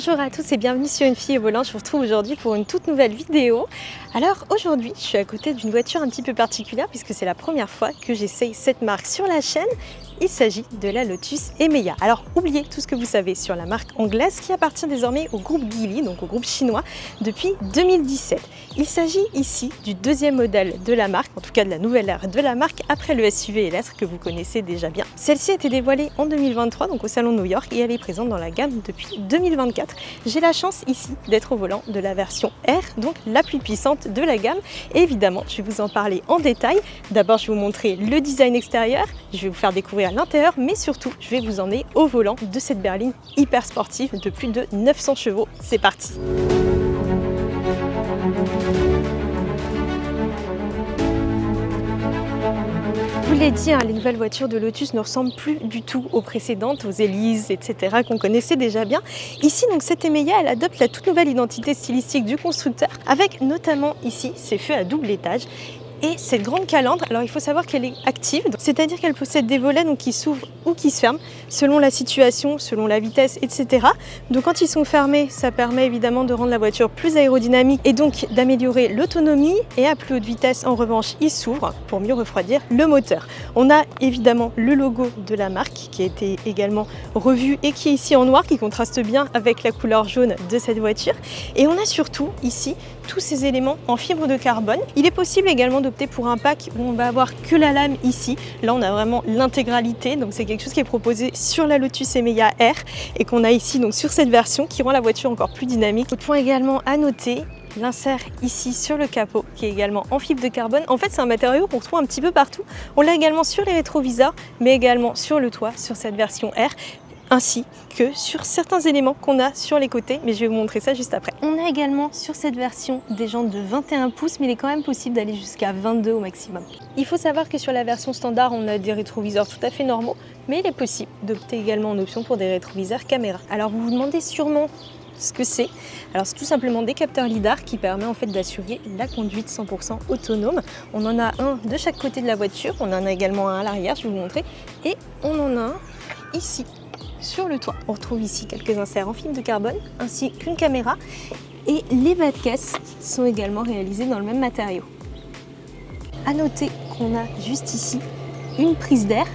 Bonjour à tous et bienvenue sur Une fille au volant. Je vous retrouve aujourd'hui pour une toute nouvelle vidéo. Alors aujourd'hui, je suis à côté d'une voiture un petit peu particulière puisque c'est la première fois que j'essaye cette marque sur la chaîne. Il s'agit de la Lotus Emeya. Alors oubliez tout ce que vous savez sur la marque anglaise qui appartient désormais au groupe Geely, donc au groupe chinois, depuis 2017. Il s'agit ici du deuxième modèle de la marque, en tout cas de la nouvelle ère de la marque, après le SUV LS que vous connaissez déjà bien. Celle-ci a été dévoilée en 2023, donc au Salon de New York, et elle est présente dans la gamme depuis 2024. J'ai la chance ici d'être au volant de la version R, donc la plus puissante de la gamme. Et évidemment, je vais vous en parler en détail. D'abord, je vais vous montrer le design extérieur, je vais vous faire découvrir l'intérieur, mais surtout, je vais vous emmener au volant de cette berline hyper sportive de plus de 900 chevaux. C'est parti! Je vous l'ai dit, les nouvelles voitures de Lotus ne ressemblent plus du tout aux précédentes, aux Elise, etc. qu'on connaissait déjà bien. Ici, donc, cette Emeya, elle adopte la toute nouvelle identité stylistique du constructeur, avec notamment ici ces feux à double étage. Et cette grande calandre, alors il faut savoir qu'elle est active, c'est-à-dire qu'elle possède des volets donc, qui s'ouvrent ou qui se ferment selon la situation, selon la vitesse, etc. Donc quand ils sont fermés, ça permet évidemment de rendre la voiture plus aérodynamique et donc d'améliorer l'autonomie. Et à plus haute vitesse, en revanche, ils s'ouvrent pour mieux refroidir le moteur. On a évidemment le logo de la marque qui a été également revu et qui est ici en noir, qui contraste bien avec la couleur jaune de cette voiture. Et on a surtout ici tous ces éléments en fibre de carbone. Il est possible également d'opter pour un pack où on va avoir que la lame ici. Là, on a vraiment l'intégralité. Donc, c'est quelque chose qui est proposé sur la Lotus Emeya R et qu'on a ici donc sur cette version qui rend la voiture encore plus dynamique. Autre point également à noter, l'insert ici sur le capot qui est également en fibre de carbone. En fait, c'est un matériau qu'on retrouve un petit peu partout. On l'a également sur les rétroviseurs, mais également sur le toit, sur cette version R, ainsi que sur certains éléments qu'on a sur les côtés, mais je vais vous montrer ça juste après. On a également sur cette version des jantes de 21 pouces, mais il est quand même possible d'aller jusqu'à 22 au maximum. Il faut savoir que sur la version standard, on a des rétroviseurs tout à fait normaux, mais il est possible d'opter également en option pour des rétroviseurs caméra. Alors vous vous demandez sûrement ce que c'est. Alors c'est tout simplement des capteurs lidar qui permettent en fait d'assurer la conduite 100% autonome. On en a un de chaque côté de la voiture, on en a également un à l'arrière, je vais vous montrer, et on en a un ici sur le toit. On retrouve ici quelques inserts en fibre de carbone ainsi qu'une caméra et les bas de caisse sont également réalisés dans le même matériau. À noter qu'on a juste ici une prise d'air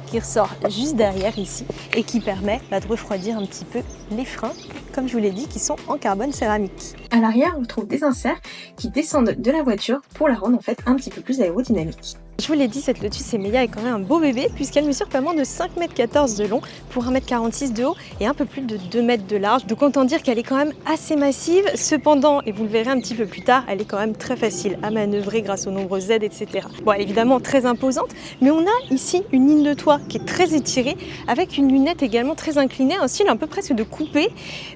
qui ressort juste derrière ici et qui permet de refroidir un petit peu les freins, comme je vous l'ai dit, qui sont en carbone céramique. À l'arrière, on trouve des inserts qui descendent de la voiture pour la rendre en fait un petit peu plus aérodynamique. Je vous l'ai dit, cette Lotus Emeya est quand même un beau bébé puisqu'elle mesure pas moins de 5,14 m de long pour 1,46 m de haut et un peu plus de 2 m de large. Donc autant dire qu'elle est quand même assez massive. Cependant, et vous le verrez un petit peu plus tard, elle est quand même très facile à manœuvrer grâce aux nombreuses aides, etc. Bon, elle est évidemment très imposante, mais on a ici une ligne de toit qui est très étirée avec une lunette également très inclinée, un style un peu presque de coupé.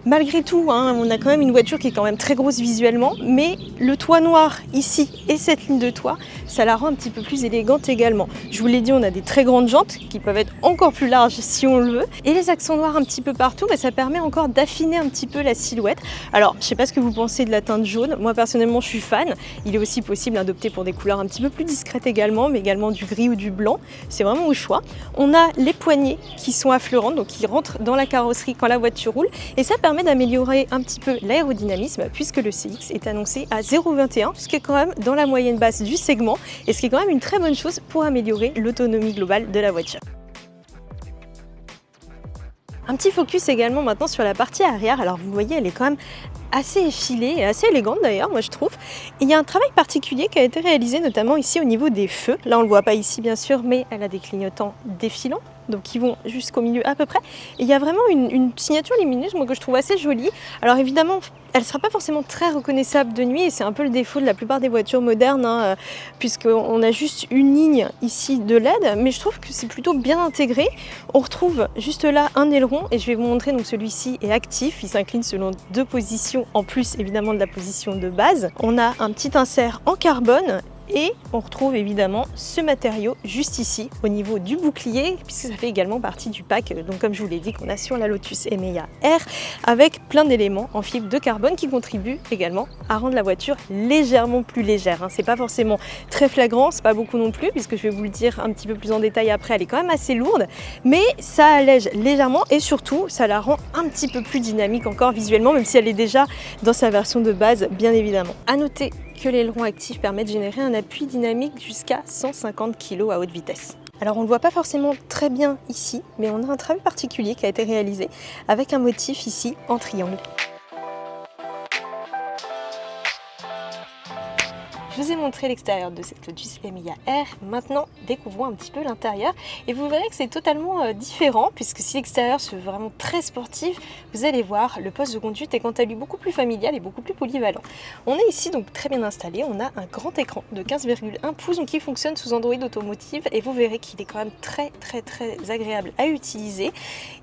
Malgré tout, on a quand même une voiture qui est quand même très grosse visuellement, mais le toit noir ici et cette ligne de toit, ça la rend un petit peu plus élégante également. Je vous l'ai dit, on a des très grandes jantes qui peuvent être encore plus larges si on le veut. Et les accents noirs un petit peu partout, ça permet encore d'affiner un petit peu la silhouette. Alors, je sais pas ce que vous pensez de la teinte jaune. Moi, personnellement, je suis fan. Il est aussi possible d'opter pour des couleurs un petit peu plus discrètes également, mais également du gris ou du blanc. C'est vraiment au choix. On a les poignées qui sont affleurantes, donc qui rentrent dans la carrosserie quand la voiture roule. Et ça permet d'améliorer un petit peu l'aérodynamisme puisque le CX est annoncé à 0,21, ce qui est quand même dans la moyenne basse du segment. Et ce qui est quand même une très bonne chose pour améliorer l'autonomie globale de la voiture. Un petit focus également maintenant sur la partie arrière. Alors vous voyez, elle est quand même assez effilée et assez élégante d'ailleurs, moi je trouve. Et il y a un travail particulier qui a été réalisé notamment ici au niveau des feux. Là on ne le voit pas ici bien sûr, mais elle a des clignotants défilants, donc qui vont jusqu'au milieu à peu près. Et il y a vraiment une signature lumineuse moi, que je trouve assez jolie. Alors évidemment, elle ne sera pas forcément très reconnaissable de nuit et c'est un peu le défaut de la plupart des voitures modernes, puisqu'on a juste une ligne ici de LED, mais je trouve que c'est plutôt bien intégré. On retrouve juste là un aileron et je vais vous montrer, donc celui-ci est actif, il s'incline selon deux positions en plus évidemment de la position de base. On a un petit insert en carbone Et on retrouve évidemment ce matériau juste ici au niveau du bouclier, puisque ça fait également partie du pack, donc comme je vous l'ai dit, qu'on a sur la Lotus Emeya R, avec plein d'éléments en fibre de carbone qui contribuent également à rendre la voiture légèrement plus légère. C'est pas forcément très flagrant, c'est pas beaucoup non plus, puisque je vais vous le dire un petit peu plus en détail après, elle est quand même assez lourde, mais ça allège légèrement et surtout ça la rend un petit peu plus dynamique encore visuellement, même si elle est déjà dans sa version de base, bien évidemment. À noter que l'aileron actif permet de générer un appui dynamique jusqu'à 150 kg à haute vitesse. Alors on ne le voit pas forcément très bien ici, mais on a un travail particulier qui a été réalisé avec un motif ici en triangle. Je vous ai montré l'extérieur de cette Lotus Emeya R, maintenant découvrons un petit peu l'intérieur et vous verrez que c'est totalement différent, puisque si l'extérieur se veut vraiment très sportif, vous allez voir, le poste de conduite est quant à lui beaucoup plus familial et beaucoup plus polyvalent. On est ici donc très bien installé, on a un grand écran de 15,1 pouces donc qui fonctionne sous Android Automotive et vous verrez qu'il est quand même très agréable à utiliser.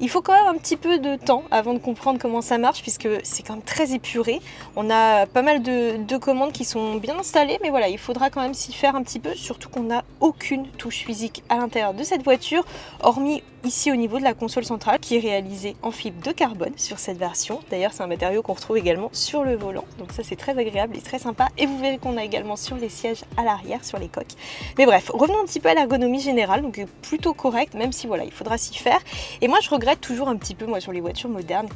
Il faut quand même un petit peu de temps avant de comprendre comment ça marche, puisque c'est quand même très épuré. On a pas mal de commandes qui sont bien installées, mais voilà, il faudra quand même s'y faire un petit peu, surtout qu'on n'a aucune touche physique à l'intérieur de cette voiture, hormis ici au niveau de la console centrale qui est réalisée en fibre de carbone sur cette version. D'ailleurs, c'est un matériau qu'on retrouve également sur le volant, donc ça c'est très agréable et très sympa. Et vous verrez qu'on a également sur les sièges à l'arrière, sur les coques. Mais bref, revenons un petit peu à l'ergonomie générale, donc plutôt correcte, même si voilà, il faudra s'y faire. Et moi je regrette toujours un petit peu, moi sur les voitures modernes,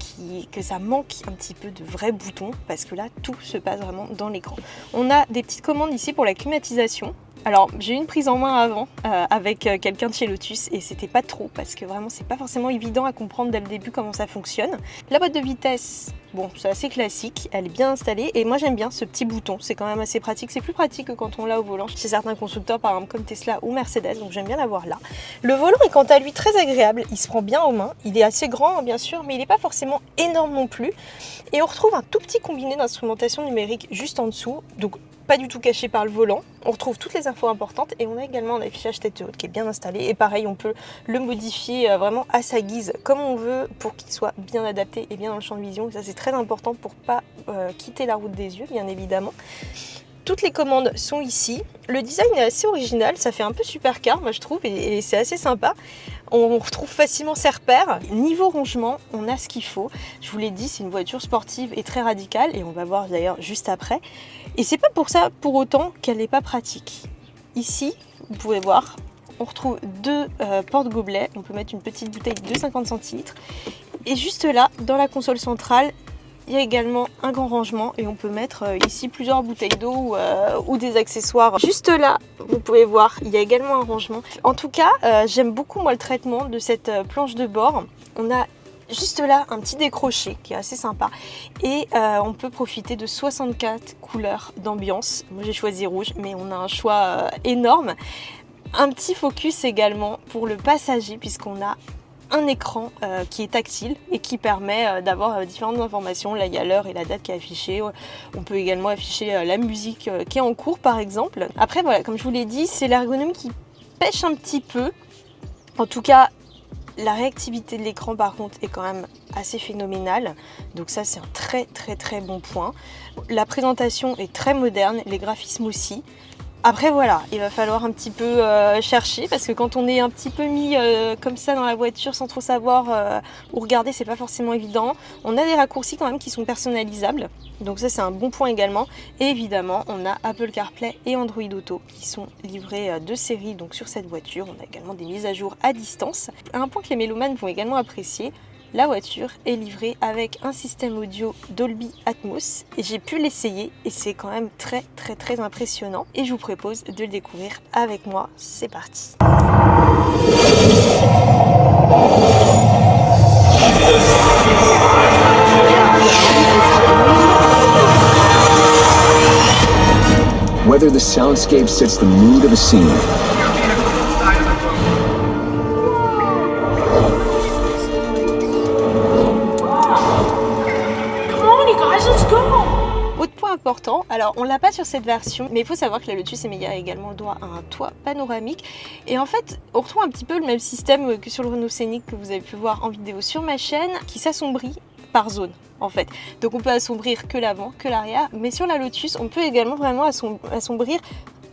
que ça manque un petit peu de vrais boutons, parce que là tout se passe vraiment dans l'écran. On a des petites commandes ici pour la climatisation. Alors j'ai eu une prise en main avant avec quelqu'un de chez Lotus et c'était pas trop, parce que vraiment c'est pas forcément évident à comprendre dès le début comment ça fonctionne. La boîte de vitesse, bon c'est assez classique, elle est bien installée et moi j'aime bien ce petit bouton, c'est quand même assez pratique, c'est plus pratique que quand on l'a au volant chez certains constructeurs par exemple comme Tesla ou Mercedes, donc j'aime bien l'avoir là. Le volant est quant à lui très agréable, il se prend bien aux mains, il est assez grand bien sûr, mais il n'est pas forcément énorme non plus et on retrouve un tout petit combiné d'instrumentation numérique juste en dessous, donc pas du tout caché par le volant. On retrouve toutes les infos importantes et on a également un affichage tête haute qui est bien installé et pareil on peut le modifier vraiment à sa guise comme on veut pour qu'il soit bien adapté et bien dans le champ de vision, et ça c'est très important pour pas quitter la route des yeux bien évidemment. Toutes les commandes sont ici. Le design est assez original, ça fait un peu supercar moi je trouve et c'est assez sympa. On retrouve facilement ses repères. Niveau rangement, on a ce qu'il faut. Je vous l'ai dit, c'est une voiture sportive et très radicale et on va voir d'ailleurs juste après. Et c'est pas pour ça pour autant qu'elle n'est pas pratique. Ici, vous pouvez voir, on retrouve deux porte-gobelets. On peut mettre une petite bouteille de 50 centilitres. Et juste là, dans la console centrale, il y a également un grand rangement et on peut mettre ici plusieurs bouteilles d'eau ou des accessoires. Juste là, vous pouvez voir, il y a également un rangement. En tout cas, j'aime beaucoup moi le traitement de cette planche de bord. On a juste là un petit décroché qui est assez sympa et on peut profiter de 64 couleurs d'ambiance. Moi j'ai choisi rouge, mais on a un choix énorme. Un petit focus également pour le passager puisqu'on a un écran qui est tactile et qui permet d'avoir différentes informations. Là il y a l'heure et la date qui est affichée. On peut également afficher la musique qui est en cours par exemple. Après voilà, comme je vous l'ai dit, c'est l'ergonomie qui pêche un petit peu. En tout cas, la réactivité de l'écran par contre est quand même assez phénoménale. Donc ça c'est un très bon point. La présentation est très moderne, les graphismes aussi. Après voilà, il va falloir un petit peu chercher parce que quand on est un petit peu mis comme ça dans la voiture sans trop savoir où regarder, c'est pas forcément évident. On a des raccourcis quand même qui sont personnalisables, donc ça c'est un bon point également. Et évidemment, on a Apple CarPlay et Android Auto qui sont livrés de série donc sur cette voiture. On a également des mises à jour à distance. Un point que les mélomanes vont également apprécier, la voiture est livrée avec un système audio Dolby Atmos et j'ai pu l'essayer et c'est quand même très impressionnant et je vous propose de le découvrir avec moi. C'est parti. Whether the soundscape sets the mood of a scene, Important. Alors on l'a pas sur cette version, mais il faut savoir que la Lotus Emeya a également le droit à un toit panoramique et en fait on retrouve un petit peu le même système que sur le Renault Scénic que vous avez pu voir en vidéo sur ma chaîne, qui s'assombrit par zone en fait. Donc on peut assombrir que l'avant, que l'arrière, mais sur la Lotus on peut également vraiment assombrir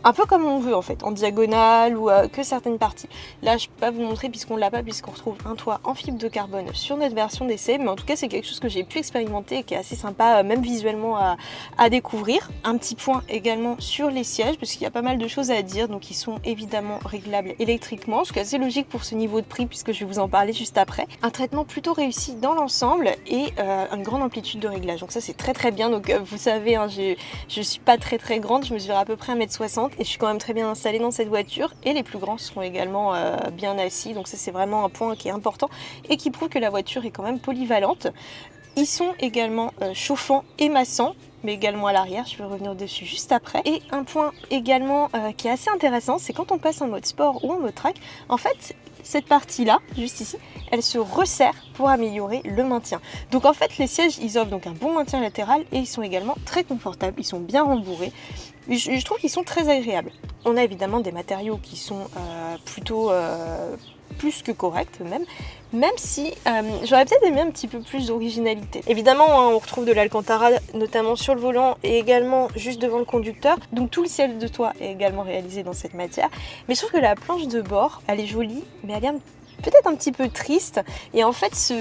un peu comme on veut en fait, en diagonale ou que certaines parties. Là je peux pas vous montrer puisqu'on l'a pas, puisqu'on retrouve un toit en fibre de carbone sur notre version d'essai, mais en tout cas c'est quelque chose que j'ai pu expérimenter et qui est assez sympa même visuellement à découvrir. Un petit point également sur les sièges, parce qu'il y a pas mal de choses à dire, donc ils sont évidemment réglables électriquement, ce qui est assez logique pour ce niveau de prix puisque je vais vous en parler juste après. Un traitement plutôt réussi dans l'ensemble et une grande amplitude de réglage, donc ça c'est très bien. Donc vous savez, hein, je suis pas très grande, je mesure à peu près 1m60 et je suis quand même très bien installée dans cette voiture, et les plus grands seront également bien assis, donc ça c'est vraiment un point qui est important et qui prouve que la voiture est quand même polyvalente. Ils sont également chauffants et massants, mais également à l'arrière, je vais revenir dessus juste après. Et un point également qui est assez intéressant, c'est quand on passe en mode sport ou en mode track, en fait cette partie là, juste ici, elle se resserre pour améliorer le maintien. Donc en fait les sièges ils offrent donc un bon maintien latéral et ils sont également très confortables, ils sont bien rembourrés. Je trouve qu'ils sont très agréables. On a évidemment des matériaux qui sont plutôt plus que corrects même si j'aurais peut-être aimé un petit peu plus d'originalité. Évidemment hein, on retrouve de l'Alcantara notamment sur le volant et également juste devant le conducteur, donc tout le ciel de toit est également réalisé dans cette matière, mais je trouve que la planche de bord elle est jolie, mais elle est peut-être un petit peu triste, et en fait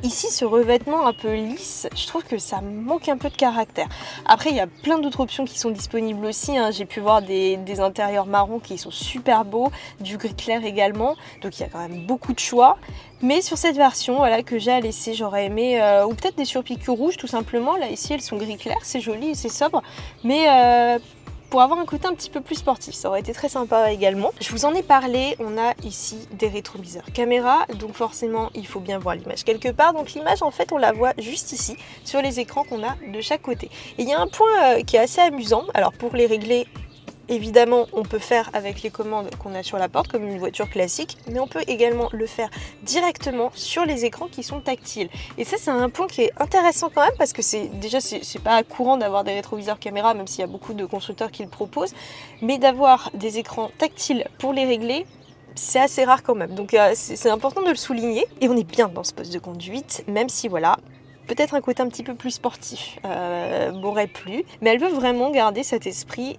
ici, ce revêtement un peu lisse, je trouve que ça manque un peu de caractère. Après, il y a plein d'autres options qui sont disponibles aussi, hein. J'ai pu voir des intérieurs marrons qui sont super beaux, du gris clair également, donc il y a quand même beaucoup de choix. Mais sur cette version voilà, que j'ai à l'essai, j'aurais aimé, ou peut-être des surpiqûres rouges tout simplement. Là, ici, elles sont gris clair, c'est joli et c'est sobre, mais pour avoir un côté un petit peu plus sportif, ça aurait été très sympa également. Je vous en ai parlé, on a ici des rétroviseurs caméra, donc forcément il faut bien voir l'image quelque part. Donc l'image en fait on la voit juste ici sur les écrans qu'on a de chaque côté. Et il y a un point qui est assez amusant, alors pour les régler évidemment on peut faire avec les commandes qu'on a sur la porte comme une voiture classique, mais on peut également le faire directement sur les écrans qui sont tactiles. Et ça c'est un point qui est intéressant quand même, parce que c'est pas courant d'avoir des rétroviseurs caméra, même s'il y a beaucoup de constructeurs qui le proposent, mais d'avoir des écrans tactiles pour les régler, c'est assez rare quand même, donc c'est important de le souligner. Et on est bien dans ce poste de conduite, même si voilà, peut-être un côté un petit peu plus sportif m'aurait plu, mais elle veut vraiment garder cet esprit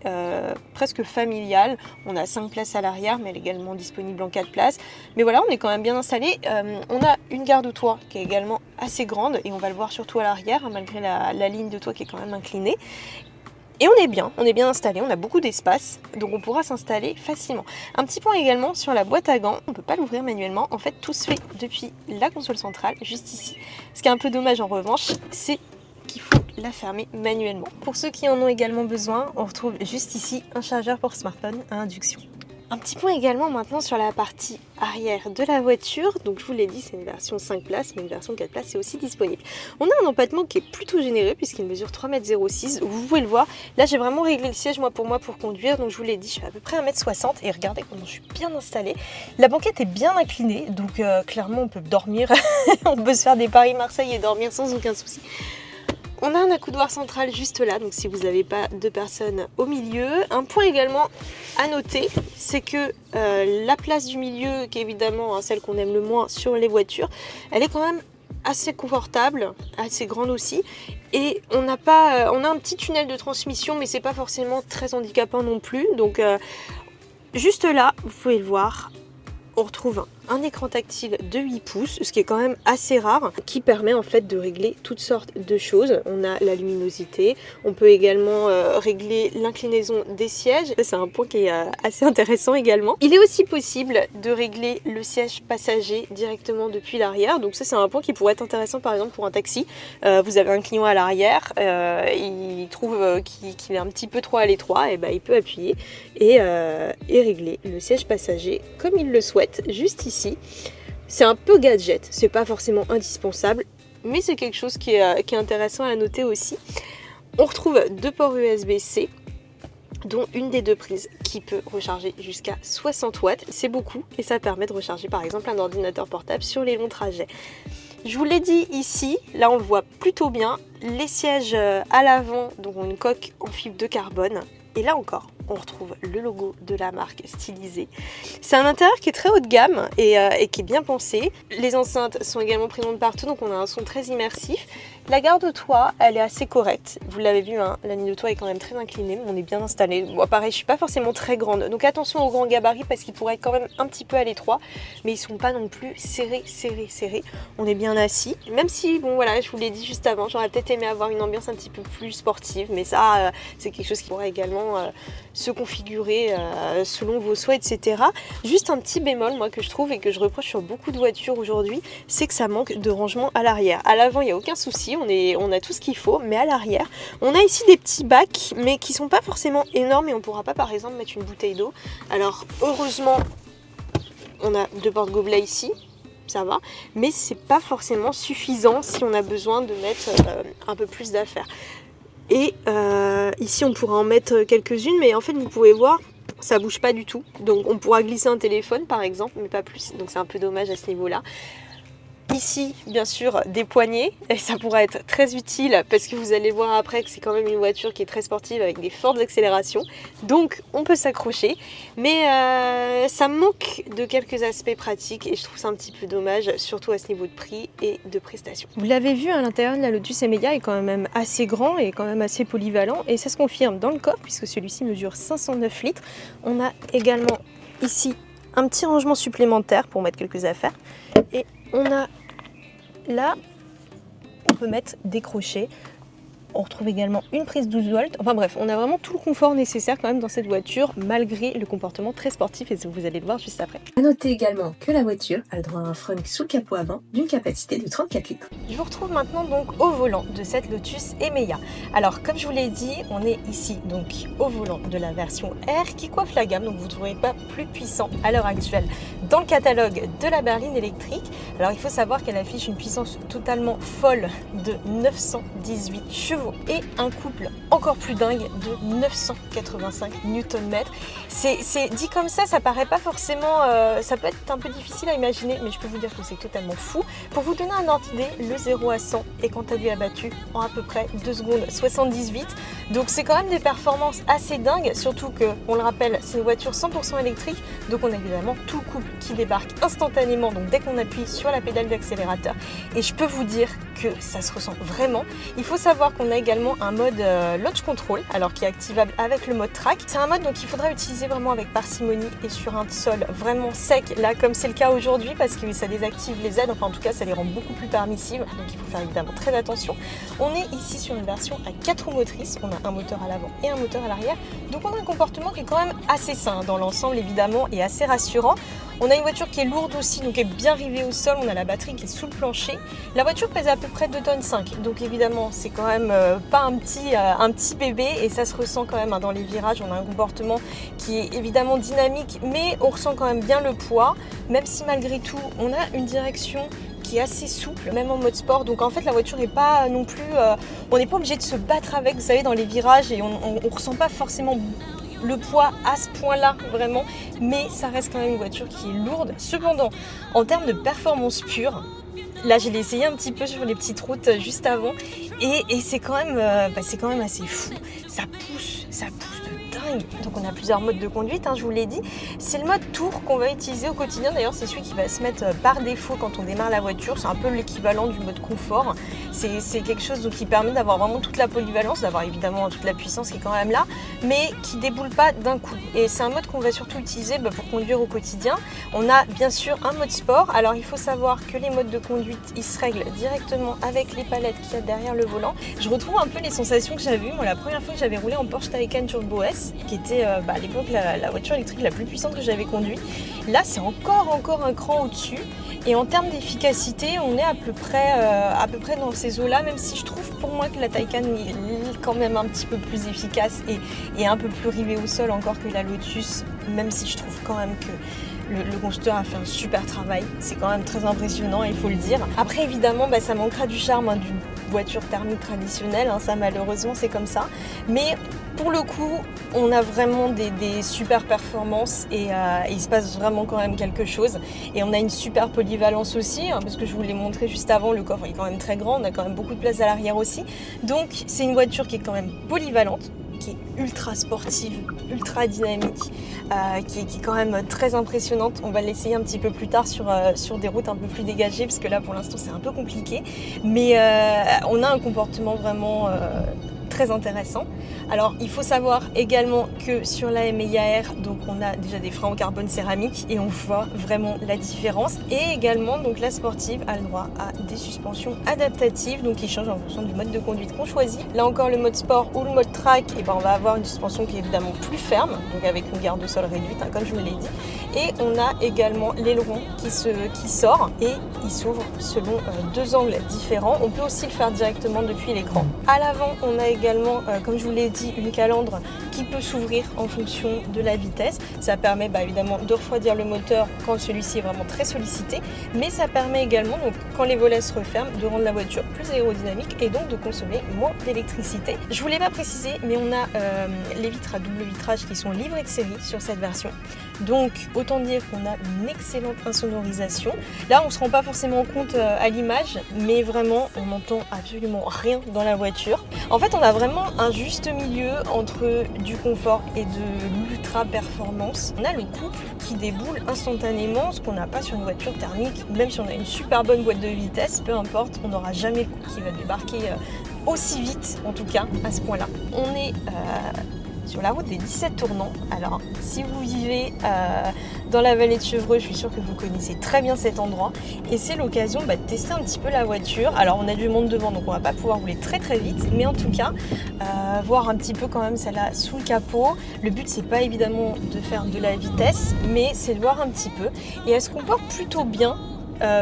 presque familial. On a 5 places à l'arrière, mais elle est également disponible en 4 places. Mais voilà, on est quand même bien installé. On a une garde-toit qui est également assez grande, et on va le voir surtout à l'arrière, hein, malgré la ligne de toit qui est quand même inclinée. Et on est bien installé, on a beaucoup d'espace, donc on pourra s'installer facilement. Un petit point également sur la boîte à gants, on ne peut pas l'ouvrir manuellement, en fait tout se fait depuis la console centrale, juste ici. Ce qui est un peu dommage en revanche, c'est qu'il faut la fermer manuellement. Pour ceux qui en ont également besoin, on retrouve juste ici un chargeur pour smartphone à induction. Un petit point également maintenant sur la partie arrière de la voiture. Donc je vous l'ai dit, c'est une version 5 places, mais une version 4 places est aussi disponible. On a un empattement qui est plutôt généreux puisqu'il mesure 3,06 m. Vous pouvez le voir, là j'ai vraiment réglé le siège pour conduire. Donc je vous l'ai dit, je fais à peu près 1,60 m et regardez comment je suis bien installée. La banquette est bien inclinée, donc clairement on peut dormir, on peut se faire des Paris-Marseille et dormir sans aucun souci. On a un accoudoir central juste là, donc si vous n'avez pas de personnes au milieu. Un point également à noter, c'est que la place du milieu, qui est évidemment celle qu'on aime le moins sur les voitures, elle est quand même assez confortable, assez grande aussi. Et on a un petit tunnel de transmission, mais c'est pas forcément très handicapant non plus. Donc juste là, vous pouvez le voir, on retrouve un écran tactile de 8 pouces, ce qui est quand même assez rare, qui permet en fait de régler toutes sortes de choses. On a la luminosité, on peut également régler l'inclinaison des sièges. C'est un point qui est assez intéressant également. Il est aussi possible de régler le siège passager directement depuis l'arrière, donc ça c'est un point qui pourrait être intéressant par exemple pour un taxi. Vous avez un client à l'arrière, il trouve qu'il est un petit peu trop à l'étroit, et ben il peut appuyer et régler le siège passager comme il le souhaite, juste ici. C'est un peu gadget, c'est pas forcément indispensable, mais c'est quelque chose qui est intéressant à noter aussi. On retrouve 2 ports USB-C, dont une des 2 prises qui peut recharger jusqu'à 60 watts. C'est beaucoup et ça permet de recharger par exemple un ordinateur portable sur les longs trajets. Je vous l'ai dit ici, là on le voit plutôt bien, les sièges à l'avant donc ont une coque en fibre de carbone. Et là encore, on retrouve le logo de la marque stylisé. C'est un intérieur qui est très haut de gamme et qui est bien pensé. Les enceintes sont également présentes partout, donc on a un son très immersif. La garde au toit, elle est assez correcte. Vous l'avez vu, hein, la ligne de toit est quand même très inclinée, mais on est bien installé. Bon, pareil, je suis pas forcément très grande, donc attention aux grands gabarits parce qu'ils pourraient être quand même un petit peu à l'étroit, mais ils sont pas non plus serrés. On est bien assis, même si, bon voilà, je vous l'ai dit juste avant, j'aurais peut-être aimé avoir une ambiance un petit peu plus sportive, mais ça, c'est quelque chose qui pourrait également se configurer selon vos souhaits, etc. Juste un petit bémol, moi, que je trouve et que je reproche sur beaucoup de voitures aujourd'hui, c'est que ça manque de rangement à l'arrière. À l'avant, il n'y a aucun souci, on a tout ce qu'il faut, mais à l'arrière, on a ici des petits bacs, mais qui sont pas forcément énormes et on pourra pas, par exemple, mettre une bouteille d'eau. Alors, heureusement, on a 2 porte-gobelets ici, ça va, mais c'est pas forcément suffisant si on a besoin de mettre un peu plus d'affaires. Et ici on pourra en mettre quelques-unes, mais en fait vous pouvez voir, ça bouge pas du tout. Donc on pourra glisser un téléphone par exemple, mais pas plus, donc c'est un peu dommage à ce niveau-là. Ici, bien sûr, des poignées, et ça pourra être très utile parce que vous allez voir après que c'est quand même une voiture qui est très sportive avec des fortes accélérations. Donc, on peut s'accrocher, mais ça manque de quelques aspects pratiques et je trouve ça un petit peu dommage, surtout à ce niveau de prix et de prestations. Vous l'avez vu, à l'intérieur de la Lotus Emea est quand même assez grand et quand même assez polyvalent et ça se confirme dans le coffre puisque celui-ci mesure 509 litres. On a également ici un petit rangement supplémentaire pour mettre quelques affaires et on a là, on peut mettre des crochets. On retrouve également une prise 12 volts. Enfin bref, on a vraiment tout le confort nécessaire quand même dans cette voiture, malgré le comportement très sportif et vous allez le voir juste après. A noter également que la voiture a le droit à un frunk sous le capot avant d'une capacité de 34 litres. Je vous retrouve maintenant donc au volant de cette Lotus Emea. Alors comme je vous l'ai dit, on est ici donc au volant de la version R qui coiffe la gamme, donc vous ne trouverez pas plus puissant à l'heure actuelle dans le catalogue de la berline électrique. Alors il faut savoir qu'elle affiche une puissance totalement folle de 918 chevaux et un couple encore plus dingue de 985 Nm. C'est dit comme ça paraît pas forcément, ça peut être un peu difficile à imaginer, mais je peux vous dire que c'est totalement fou. Pour vous donner un ordre d'idée, le 0 à 100 est quant à lui abattu en à peu près 2 secondes 78. Donc c'est quand même des performances assez dingues, surtout que, on le rappelle, c'est une voiture 100% électrique, donc on a évidemment tout le couple qui débarque instantanément, donc dès qu'on appuie sur la pédale d'accélérateur. Et je peux vous dire que ça se ressent vraiment. Il faut savoir qu'on a également un mode launch control, alors qui est activable avec le mode track. C'est un mode donc il faudra utiliser vraiment avec parcimonie et sur un sol vraiment sec, là comme c'est le cas aujourd'hui, parce que ça désactive les aides, enfin en tout cas ça les rend beaucoup plus permissives, donc il faut faire évidemment très attention. On est ici sur une version à 4 roues motrices, on a un moteur à l'avant et un moteur à l'arrière, donc on a un comportement qui est quand même assez sain dans l'ensemble évidemment et assez rassurant. On a une voiture qui est lourde aussi, donc est bien rivée au sol, on a la batterie qui est sous le plancher. La voiture pèse à peu près 2,5 tonnes, donc évidemment c'est quand même pas un petit bébé et ça se ressent quand même dans les virages. On a un comportement qui est évidemment dynamique, mais on ressent quand même bien le poids, même si malgré tout on a une direction qui est assez souple, même en mode sport. Donc en fait la voiture n'est pas non plus, on n'est pas obligé de se battre avec, vous savez, dans les virages et on ressent pas forcément le poids à ce point-là vraiment, mais ça reste quand même une voiture qui est lourde. Cependant, en termes de performance pure, là je l'ai essayé un petit peu sur les petites routes juste avant et c'est quand même assez fou. Ça pousse de dingue. Donc on a plusieurs modes de conduite, je vous l'ai dit. C'est le mode tour qu'on va utiliser au quotidien. D'ailleurs c'est celui qui va se mettre par défaut quand on démarre la voiture. C'est un peu l'équivalent du mode confort. C'est quelque chose donc, qui permet d'avoir vraiment toute la polyvalence, d'avoir évidemment toute la puissance qui est quand même là, mais qui déboule pas d'un coup. Et c'est un mode qu'on va surtout utiliser pour conduire au quotidien. On a bien sûr un mode sport. Alors il faut savoir que les modes de conduite, ils se règlent directement avec les palettes qu'il y a derrière le volant. Je retrouve un peu les sensations que j'avais eues moi la première fois que j'avais roulé en Porsche Taycan Turbo S, qui était à l'époque la voiture électrique la plus puissante que j'avais conduite. Là c'est encore un cran au-dessus. Et en termes d'efficacité, on est à peu près dans ces eaux-là, même si je trouve pour moi que la Taycan est quand même un petit peu plus efficace et un peu plus rivée au sol encore que la Lotus, même si je trouve quand même que le constructeur a fait un super travail. C'est quand même très impressionnant, il faut le dire. Après évidemment, ça manquera du charme d'une voiture thermique traditionnelle, ça malheureusement c'est comme ça. Mais pour le coup, on a vraiment des super performances et il se passe vraiment quand même quelque chose. Et on a une super polyvalence aussi, parce que je vous l'ai montré juste avant, le coffre est quand même très grand, on a quand même beaucoup de place à l'arrière aussi. Donc c'est une voiture qui est quand même polyvalente, qui est ultra sportive, ultra dynamique, qui est quand même très impressionnante. On va l'essayer un petit peu plus tard sur des routes un peu plus dégagées, parce que là pour l'instant c'est un peu compliqué. Mais on a un comportement vraiment très intéressant. Alors il faut savoir également que sur la MAIR, donc on a déjà des freins en carbone céramique et on voit vraiment la différence. Et également donc la sportive a le droit à des suspensions adaptatives, donc qui changent en fonction du mode de conduite qu'on choisit. Là encore le mode sport ou le mode track, et on va avoir une suspension qui est évidemment plus ferme, donc avec une garde au sol réduite, comme je vous l'ai dit. Et on a également l'aileron qui sort et il s'ouvre selon deux angles différents. On peut aussi le faire directement depuis l'écran. À l'avant, on a également, comme je vous l'ai dit, une calandre qui peut s'ouvrir en fonction de la vitesse. Ça permet évidemment de refroidir le moteur quand celui-ci est vraiment très sollicité, mais ça permet également, donc, quand les volets se referment, de rendre la voiture plus aérodynamique et donc de consommer moins d'électricité. Je ne vous l'ai pas précisé, mais on a les vitres à double vitrage qui sont livrées de série sur cette version. Donc autant dire qu'on a une excellente insonorisation. Là on ne se rend pas forcément compte à l'image, mais vraiment on n'entend absolument rien dans la voiture. En fait on a vraiment un juste milieu entre du confort et de l'ultra performance. On a le couple qui déboule instantanément, ce qu'on n'a pas sur une voiture thermique. Même si on a une super bonne boîte de vitesse, peu importe, on n'aura jamais le couple qui va débarquer aussi vite, en tout cas à ce point là. On est sur la route des 17 tournants. Alors si vous vivez dans la vallée de Chevreux, je suis sûre que vous connaissez très bien cet endroit et c'est l'occasion de tester un petit peu la voiture. Alors on a du monde devant, donc on va pas pouvoir rouler très très vite, mais en tout cas voir un petit peu quand même celle-là sous le capot. Le but c'est pas évidemment de faire de la vitesse, mais c'est de voir un petit peu, et elle se comporte plutôt bien.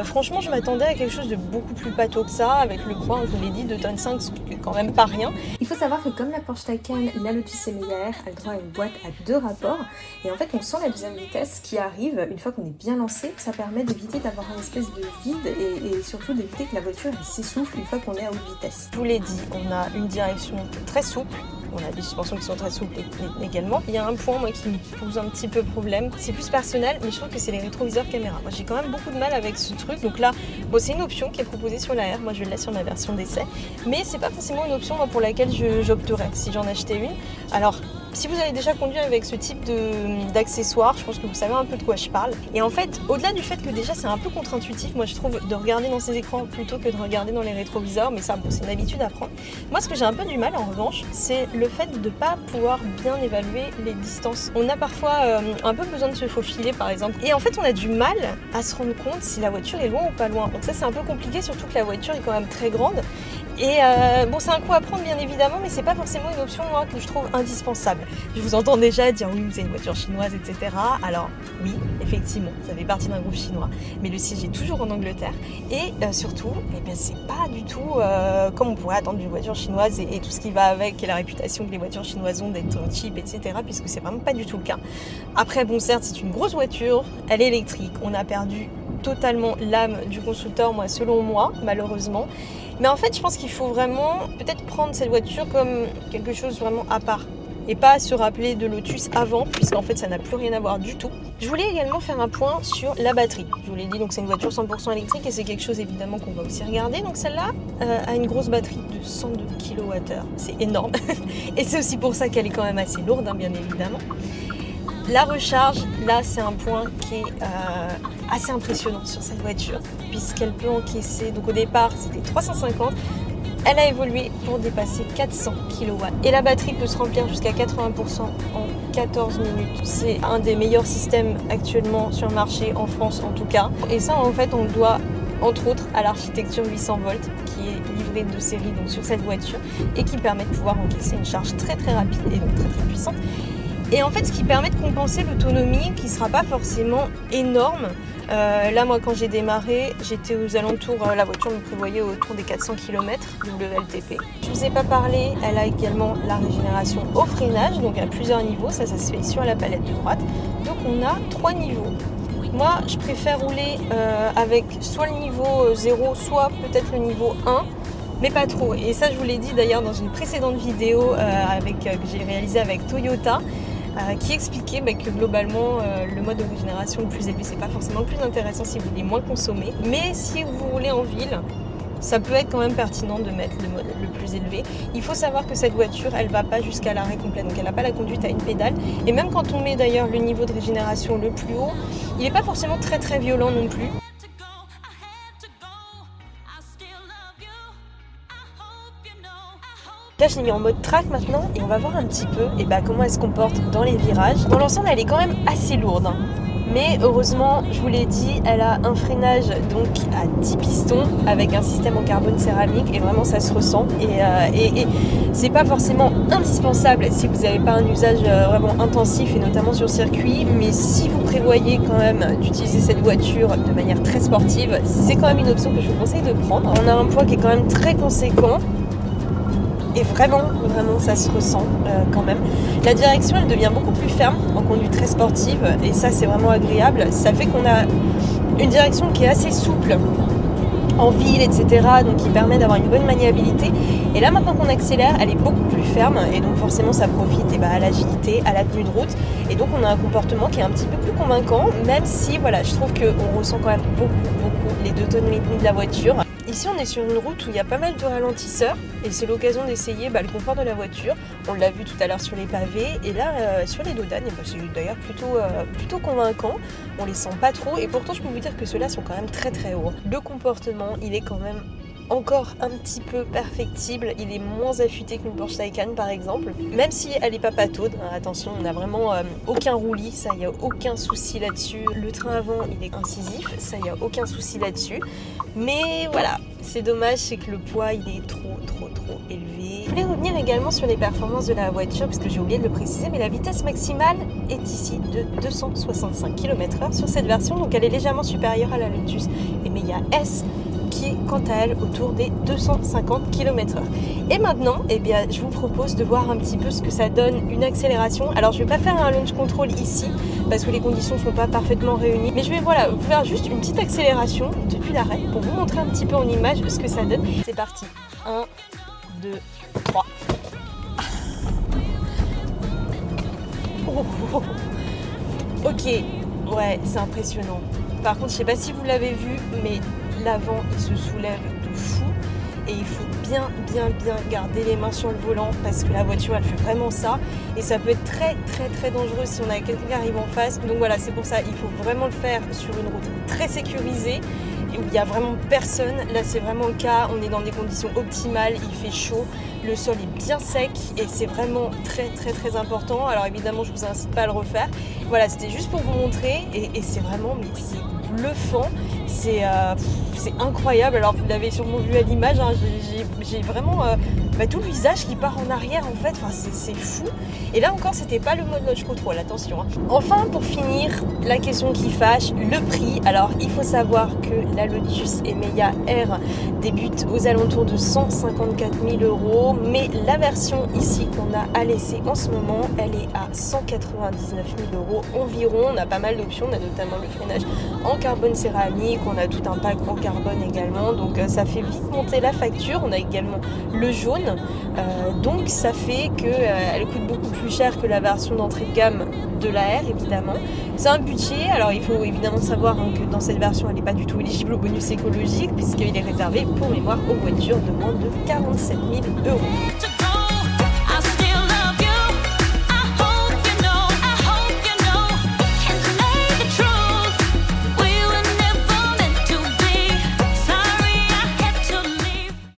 Franchement je m'attendais à quelque chose de beaucoup plus pâteau que ça, avec le poids, on vous l'a dit, 2,5 tonnes, ce qui est quand même pas rien. Il faut savoir que comme la Porsche Taycan, la Lotus MAIR a le droit à une boîte à 2 rapports, et en fait on sent la deuxième vitesse qui arrive une fois qu'on est bien lancé. Ça permet d'éviter d'avoir une espèce de vide et surtout d'éviter que la voiture s'essouffle une fois qu'on est à haute vitesse. Je vous l'ai dit, on a une direction très souple. On a des suspensions qui sont très souples également. Il y a un point moi qui me pose un petit peu problème, c'est plus personnel, mais je trouve que c'est les rétroviseurs caméra. Moi j'ai quand même beaucoup de mal avec ce truc, donc là c'est une option qui est proposée sur la R, moi je l'ai sur ma version d'essai, mais c'est pas forcément une option pour laquelle j'opterais si j'en achetais une. Alors si vous avez déjà conduit avec ce type d'accessoires, je pense que vous savez un peu de quoi je parle. Et en fait, au-delà du fait que déjà c'est un peu contre-intuitif, moi je trouve, de regarder dans ces écrans plutôt que de regarder dans les rétroviseurs, mais ça c'est une habitude à prendre. Moi ce que j'ai un peu du mal en revanche, c'est le fait de ne pas pouvoir bien évaluer les distances. On a parfois un peu besoin de se faufiler par exemple, et en fait on a du mal à se rendre compte si la voiture est loin ou pas loin. Donc ça c'est un peu compliqué, surtout que la voiture est quand même très grande. Et c'est un coup à prendre bien évidemment, mais c'est pas forcément une option moi que je trouve indispensable. Je vous entends déjà dire oui, c'est une voiture chinoise, etc. Alors oui, effectivement, ça fait partie d'un groupe chinois, mais le siège est toujours en Angleterre et surtout, c'est pas du tout comme on pourrait attendre d'une voiture chinoise et tout ce qui va avec, et la réputation que les voitures chinoises ont d'être cheap, etc. Puisque c'est vraiment pas du tout le cas. Après, certes, c'est une grosse voiture, elle est électrique, on a perdu totalement l'âme du constructeur, selon moi, malheureusement. Mais en fait, je pense qu'il faut vraiment peut-être prendre cette voiture comme quelque chose vraiment à part et pas se rappeler de Lotus avant, puisqu'en fait ça n'a plus rien à voir du tout. Je voulais également faire un point sur la batterie. Je vous l'ai dit, donc c'est une voiture 100% électrique et c'est quelque chose évidemment qu'on va aussi regarder. Donc celle-là a une grosse batterie de 102 kWh, c'est énorme. Et c'est aussi pour ça qu'elle est quand même assez lourde, bien évidemment. La recharge, là c'est un point qui est assez impressionnant sur cette voiture, puisqu'elle peut encaisser, donc au départ c'était 350, elle a évolué pour dépasser 400 kW. Et la batterie peut se remplir jusqu'à 80% en 14 minutes. C'est un des meilleurs systèmes actuellement sur le marché, en France en tout cas. Et ça en fait on le doit entre autres à l'architecture 800 volts qui est livrée de série donc, sur cette voiture et qui permet de pouvoir encaisser une charge très très rapide et donc très très puissante. Et en fait, ce qui permet de compenser l'autonomie qui ne sera pas forcément énorme. Là, moi, quand j'ai démarré, j'étais aux alentours, la voiture me prévoyait autour des 400 km WLTP. Je ne vous ai pas parlé, elle a également la régénération au freinage, donc à plusieurs niveaux, ça se fait sur la palette de droite. Donc on a 3 niveaux. Moi, je préfère rouler avec soit le niveau 0, soit peut-être le niveau 1. Mais pas trop. Et ça, je vous l'ai dit d'ailleurs dans une précédente vidéo que j'ai réalisée avec Toyota, qui expliquait que globalement le mode de régénération le plus élevé, c'est pas forcément le plus intéressant si vous voulez moins consommer. Mais si vous roulez en ville, ça peut être quand même pertinent de mettre le mode le plus élevé. Il faut savoir que cette voiture, elle va pas jusqu'à l'arrêt complet, donc elle n'a pas la conduite à une pédale. Et même quand on met d'ailleurs le niveau de régénération le plus haut, il n'est pas forcément très très violent non plus. Là je l'ai mis en mode track maintenant et on va voir un petit peu comment elle se comporte dans les virages. Dans l'ensemble elle est quand même assez lourde, hein. Mais heureusement, je vous l'ai dit, elle a un freinage donc à 10 pistons avec un système en carbone céramique et vraiment ça se ressent. Et c'est pas forcément indispensable si vous n'avez pas un usage vraiment intensif et notamment sur circuit. Mais si vous prévoyez quand même d'utiliser cette voiture de manière très sportive, c'est quand même une option que je vous conseille de prendre. On a un poids qui est quand même très conséquent. Et vraiment ça se ressent quand même. La direction elle devient beaucoup plus ferme en conduite très sportive et ça c'est vraiment agréable. Ça fait qu'on a une direction qui est assez souple en ville, etc. Donc qui permet d'avoir une bonne maniabilité. Et là maintenant qu'on accélère, elle est beaucoup plus ferme et donc forcément ça profite à l'agilité, à la tenue de route. Et donc on a un comportement qui est un petit peu plus convaincant, même si voilà, je trouve qu'on ressent quand même beaucoup les 2 tonnes et demi de la voiture. Ici on est sur une route où il y a pas mal de ralentisseurs et c'est l'occasion d'essayer le confort de la voiture. On l'a vu tout à l'heure sur les pavés et là sur les dodanes, c'est d'ailleurs plutôt convaincant. On les sent pas trop et pourtant je peux vous dire que ceux-là sont quand même très très hauts. Le comportement il est quand même encore un petit peu perfectible, il est moins affûté qu'une Porsche Taycan par exemple, même si elle est pas pataude, hein, attention on n'a vraiment aucun roulis, ça il n'y a aucun souci là-dessus. Le train avant il est incisif, ça il n'y a aucun souci là-dessus, mais voilà, c'est dommage, c'est que le poids il est trop élevé. Je voulais revenir également sur les performances de la voiture parce que j'ai oublié de le préciser, mais la vitesse maximale est ici de 265 km/h sur cette version, donc elle est légèrement supérieure à la Lotus Emeya S qui est quant à elle autour des 250 km/h. Et maintenant, je vous propose de voir un petit peu ce que ça donne une accélération. Alors je ne vais pas faire un launch control ici parce que les conditions ne sont pas parfaitement réunies, mais je vais vous faire juste une petite accélération depuis l'arrêt pour vous montrer un petit peu en image ce que ça donne. C'est parti, 1, 2, 3. Ok, ouais, c'est impressionnant. Par contre, je sais pas si vous l'avez vu, mais l'avant il se soulève de fou et il faut bien garder les mains sur le volant parce que la voiture elle fait vraiment ça et ça peut être très dangereux si on a quelqu'un qui arrive en face. Donc voilà, c'est pour ça il faut vraiment le faire sur une route très sécurisée et où il n'y a vraiment personne. Là c'est vraiment le cas, on est dans des conditions optimales, il fait chaud, le sol est bien sec et c'est vraiment très important. Alors évidemment je vous incite pas à le refaire. Voilà, c'était juste pour vous montrer et c'est vraiment c'est bluffant, c'est incroyable. Alors vous l'avez sûrement vu à l'image, hein, j'ai vraiment tout le visage qui part en arrière en fait, c'est fou. Et là encore c'était pas le mode launch control, attention, hein. Enfin pour finir, la question qui fâche, le prix. Alors il faut savoir que la Lotus Emeya R débute aux alentours de 154 000 €, mais la version ici qu'on a à l'essai en ce moment, elle est à 199 000 € environ. On a pas mal d'options, on a notamment le freinage en carbone céramique, on a tout un pack en carbone également, donc ça fait vite monter la facture. On a également le jaune, donc ça fait qu'elle coûte beaucoup plus cher que la version d'entrée de gamme de la R évidemment. C'est un budget, alors il faut évidemment savoir que dans cette version elle n'est pas du tout éligible au bonus écologique puisqu'il est réservé pour mémoire aux voitures de moins de 47 000 €.